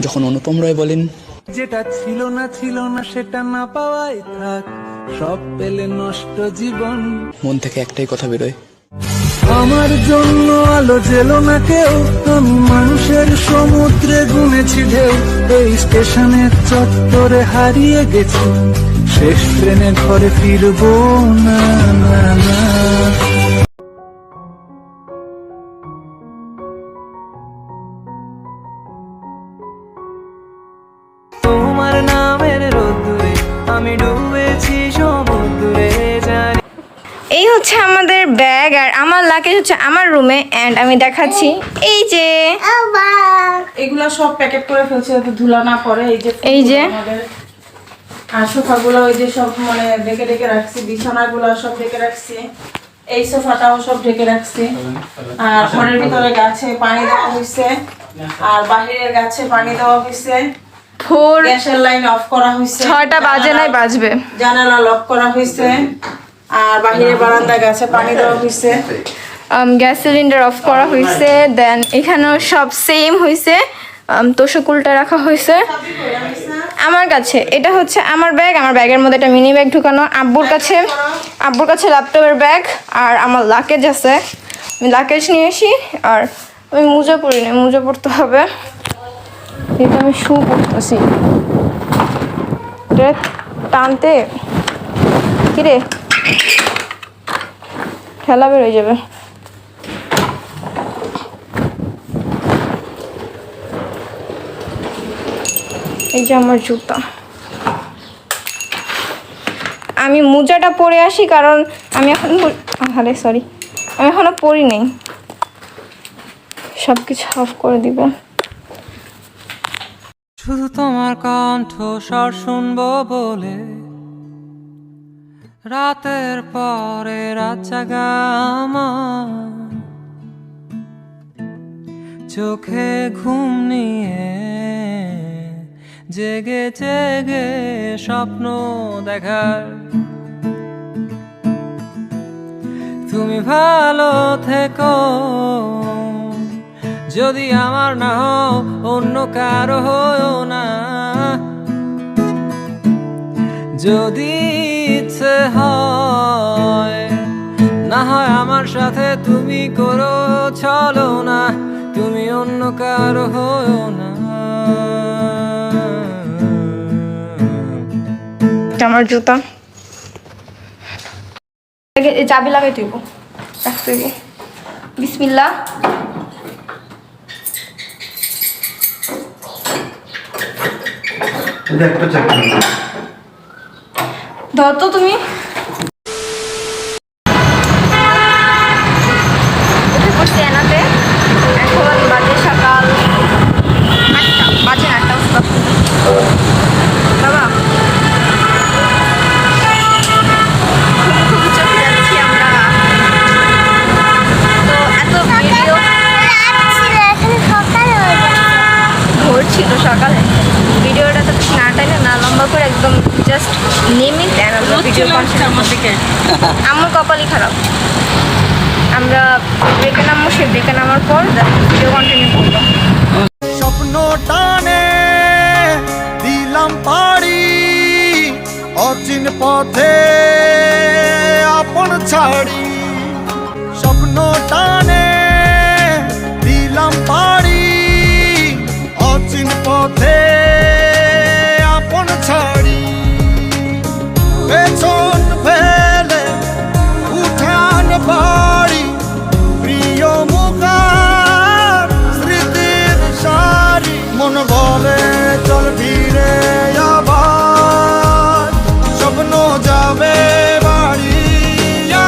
যখন অনুপম রয় বলেন, যেটা ছিল না সেটা না পাওয়াই থাক, সব পেলে নষ্ট জীবন। মন থেকে একটাই কথা বেরোয়, আমার জন্য আলো জেলো না কেউ, আমি মানুষের সমুদ্রে গুনেছি ঢেউ। এই স্টেশনের চত্বরে হারিয়ে গেছি, শেষ ট্রেনে ঘরে ফিরবো না না না। তোমার নামের রোদ্দুরে আমি ডুবেছি সমুদ্রে জানি। এই হচ্ছে আমাদের ব্যাগ, আর আমার লাগেজ হচ্ছে আমার রুমে। এন্ড আমি দেখাচ্ছি, এই যে এগুলা সব প্যাকেট করে ফেলছে যাতে ধুলা না পড়ে। এই যে আর সোফাগুলো ওই যে সব মানে ঢেকে ঢেকে রাখছি, বিছানাগুলো সব ঢেকে রাখছি, এই সোফাটাও সব ঢেকে রাখছি। আর ঘরের ভিতরে গাছে পানি দেওয়া হয়েছে, আর বাহিরের গাছে পানি দেওয়া হয়েছে। গ্যাসের লাইন অফ করা হয়েছে, 6টা বাজে নাই বাজবে। জানালা লক করা হয়েছে, আর বাহিরের বারান্দা গাছে পানি দেওয়া হয়েছে। গ্যাস সিলিন্ডার অফ করা হয়েছে। দেন এখানেও সব সেম হয়েছে, তোষকুলটা রাখা হয়েছে আমার কাছে। এটা হচ্ছে আমার ব্যাগ, আমার ব্যাগের মধ্যে একটা মিনি ব্যাগ ঢুকানো। আব্বুর কাছে ল্যাপটপের ব্যাগ, আর আমার লাগেজ আছে। আমি লাগেজ নিয়ে আসি। আর আমি মোজা পরি না, মোজা পরতে হবে, এটা আমি শু পরতেছি। এটা টানতে কিরে খেলা বের হয়ে যাবে। এই যে আমার জুতা, আমি মোজাটা পরে আসি কারণ আমি এখনো পরি নেই। সবকিছু অফ করে দিব। শুধু তোমার কণ্ঠ স্বর শুনবো বলে রাতের পরে রাত জাগা আমার, চোখে ঘুম নিয়ে জেগে জেগে স্বপ্ন দেখার। তুমি ভালো থেকো, যদি আমার না হও অন্য কারো হও না। যদি ইচ্ছে হয় না হয় আমার সাথে তুমি করো চলো না, তুমি অন্য কারো হও না। আমার জুতা চাবি লাগাই তুইব, রাখতে হইব। বিসমিল্লাহ। ধর তো তুমি। উঠে পড়ছি এনাতে। এখন বাজে সকাল 8টা, বাজে 8টা। বাবা খুব চোখে যাচ্ছি আমরা। তো এত ভিডিও ভোর ছিল সকালে, ভিডিওটা তো না টাইলে না লম্বা করে একদম জাস্ট নেমে দেন আমরা ভিডিও আমার কপালই খারাপ। আমরা ব্রেকে নামবো, সে ব্রেকে নামার পর ভিডিও কন্টিনিউ করবো। স্বপ্ন টানে দিলাম পাড়ি, অচিন পথে আপন ছাড়ি। স্বপ্ন টানে দিলাম পাড়ি, অচিন পথে আপন ছাড়ি। পেছন ফেলে উঠান বাড়ি, প্রিয় মুখার স্মৃতির সারি। মন বলে চল ফিরে আবার, স্বপ্ন যাবে বাড়ি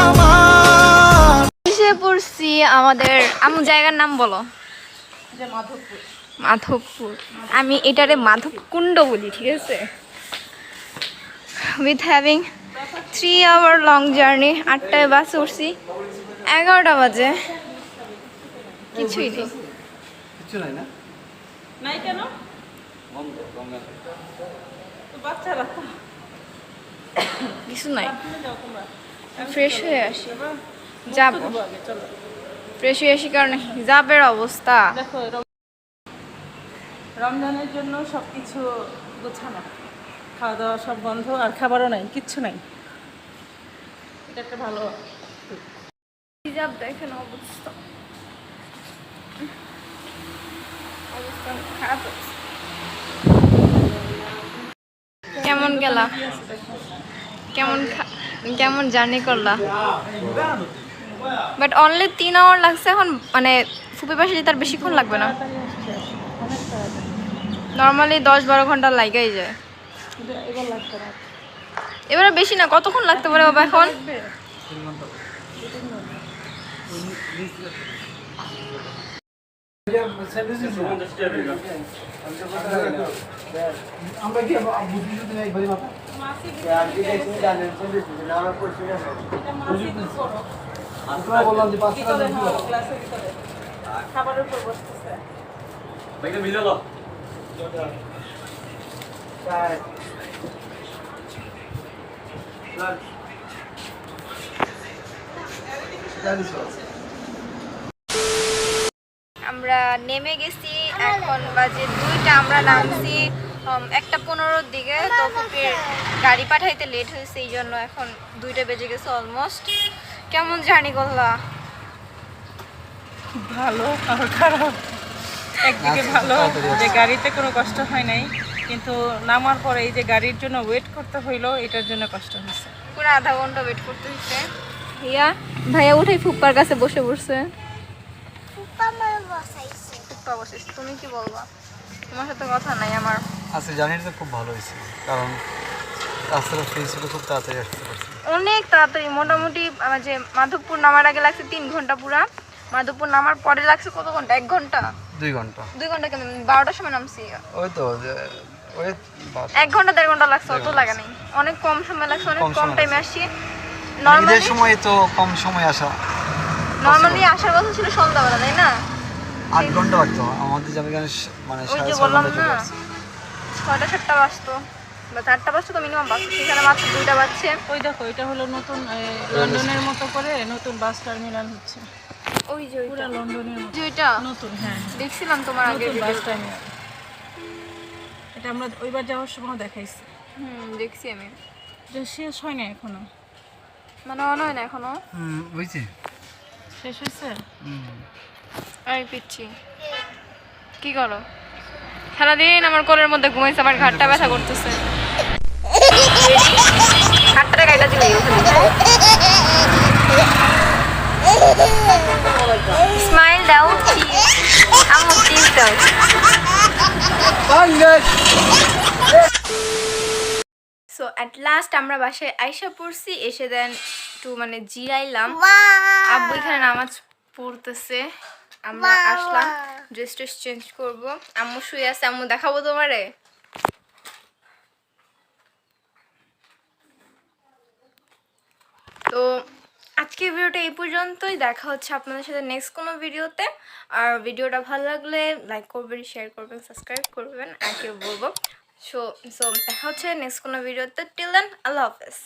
আমার। এসে পড়ছি আমাদের জায়গার নাম বলো। মাধবপুর। আমি এটারে মাধব কুণ্ড বলি, ঠিক আছে। With having 3 hour long journey. 8টায় বাস উঠছি, 11টা বাজে, কিছুই নেই। নাই কেন? বাচ্চারা কিছু নাই। ফ্রেশ হয়ে আসি, যাবো। ফ্রেশ হয়ে আসি কারণ হিজাবের অবস্থা। রমজানের জন্য সব কিছু গোছানো, খাওয়া দাওয়া সব বন্ধ, আর খাবারও নাই, কিচ্ছু নাই। এটা একটা ভালো হিজাব দেখেন অবস্থা, অবস্থা খারাপ হচ্ছে। কেমন গেলা, কেমন জার্নি করলা? বাট অনলি 3 আওয়ার লাগছে এখন, মানে ফুপি পাশে যেতে আর বেশিক্ষণ লাগবে না। নর্মালি 10-12 ঘন্টা লাগাই যায়। এবার লাগবে না, এবারে বেশি না, কতক্ষণ লাগতে পারে বাবা এখন? খাবারের উপর বসতেছে। আমরা নেমে গেছি, এখন বাজে 2টা, আমরা নামছি 1:15-র দিকে। তো ফুপির গাড়ি পাঠাইতে লেট হয়েছে, এই জন্য এখন 2টা বেজে গেছে অলমোস্ট। কেমন জার্নি করলা? ভালো আর খারাপ। একদিকে ভালো যে গাড়িতে কোনো কষ্ট হয় নাই, কিন্তু নামার পরে এই যে গাড়ির জন্য ওয়েট করতে হইলো, এটার জন্য কষ্ট হয়েছে। পুরো আধা ঘন্টা ওয়েট করতে হয়েছে। ভাইয়া উঠে ফুপ্পার কাছে বসে পড়ছে। ফুপ্পা বসেছে, তুমি কি বলবা? তোমার সাথে কথা নাই আমার। আচ্ছা, জার্নিটা খুব ভালো হয়েছে, কারণ রাস্তাটা ফ্রি ছিল, খুব তাড়াতাড়ি আসতে পারছি। অনেক তাড়াতাড়ি, মোটামুটি আমার যে মাধবপুর নামার আগে লাগছে 3 ঘন্টা পুরা, মাধবপুর নামার পরে লাগছে কত ঘন্টা? 1 ঘন্টা 2 ঘন্টা 2 ঘন্টা কেন? 12টার সময় নামছি। ওই তো ওই 1 ঘন্টা 1.5 ঘন্টা লাগছে, অত লাগে নাই। অনেক কম সময় লাগছে, অনেক কম কম সময় টাইমে আসছি। ঈদের নর্মালি সময় তো কম সময় আসা, আসার কথা ছিল সন্ধ্যাবেলা, তাই না? 8 ঘন্টা লাগতো আমাদের যাবে, মানে ওই যে 6.5 বললাম ঘন্টা চলে না, আসছে। 6টা-7টা বাজতো বা 4টা বাজতো তো মিনিমাম বাজতো, সেখানে মাত্র 2টা বাজছে। ওই দেখো, এটা হলো নতুন লন্ডনের মতো করে নতুন বাস টার্মিনাল হচ্ছে, ওই যে পুরো লন্ডনের মতো ওইটা নতুন। হ্যাঁ, দেখছিলাম তোমার আগে নতুন বাস ভিডিওতে। টার্মিনাল। এটা আমরা ওইবার যাওয়ার সময় দেখাইছি। দেখছি আমি, এটা শেষ হয় না এখনো। মানে মনে হয় না এখনো বুঝছি। শেষ হয়েছে? এই পিচ্ছি কি করো? সারাদিন আমার কোলের মধ্যে ঘুমাইছে, আমার ঘাটটা ব্যথা করতেছে। ঘাটটা গাইটা দিলে স্মাইল দাও, আম্মু চিজ দাও। সো অ্যাট লাস্ট আমরা বাসায় আইসা পড়ছি, এসে দেন একটু মানে জিরাইলাম। আব্বু এখানে নামাজ পড়তেছে, আমরা আসলাম ড্রেস ট্রেস চেঞ্জ করবো। আম্মু শুয়ে আছে, আম্মু দেখাবো তোমারে। তো আজকের ভিডিওটা এই পর্যন্তই, দেখা হচ্ছে আপনাদের সাথে নেক্সট কোনো ভিডিওতে। আর ভিডিওটা ভালো লাগলে লাইক করবেন, শেয়ার করবেন, সাবস্ক্রাইব করবেন, আর কেউ বলবো। সো দেখা হচ্ছে নেক্সট কোনো ভিডিওতে। টিল দেন, আল্লাহ হাফেজ।